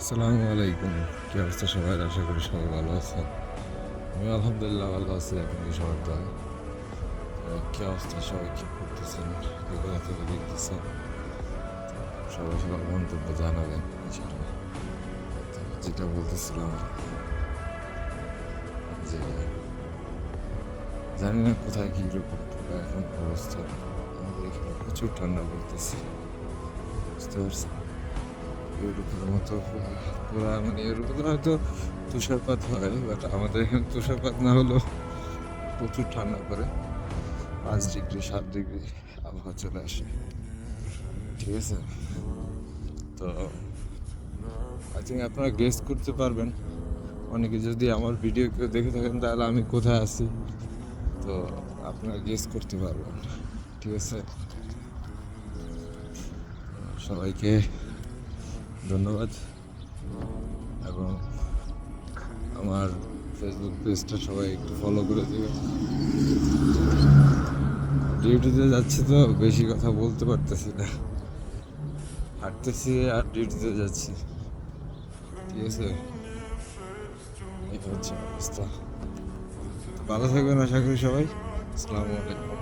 আসসালামু আলাইকুম। কি অবস্থা সবাই? আশা করি সবাই ভালো আছেন। আমি আলহামদুলিল্লাহ ভালো আছি, আপনাদের সবার দোয়ায়। কি অবস্থা, সবাই কি করতেছেন, কি কোথা থেকে দেখতেছেন, সবাই সবার মন্তব্য জানাবেন ইনশাআল্লাহ। তো যেটা বলতেছিলাম যে জানি না কোথায় কী রকম এখন অবস্থা। আমাদের এখানে প্রচুর ঠান্ডা পড়তেছে, বুঝতে পারছেন? ইউরোপের মতো পুরা মানে ইউরোপে তো হয়তো তুষারপাত হয়, বাট আমাদের এখানে তুষারপাত না হলেও প্রচুর ঠান্ডা করে। 5 ডিগ্রি 7 ডিগ্রি আবহাওয়া চলে আসে, ঠিক আছে? তো আই থিঙ্ক আপনারা গেস করতে পারবেন, অনেকে যদি আমার ভিডিও কেউ দেখে থাকেন তাহলে আমি কোথায় আছি, তো আপনারা গেস করতে পারবেন, ঠিক আছে? সবাইকে ধন্যবাদ, এবং আমার ফেসবুক পেজটা সবাই একটু ফলো করে দেবেন। ডিউটিতে যাচ্ছি তো বেশি কথা বলতে পারতেছি না, হাঁটতেছি আর ডিউটিতে যাচ্ছি, ঠিক আছে? এই হচ্ছে অবস্থা। ভালো থাকবেন আশা করি সবাই। আসসালামু আলাইকুম।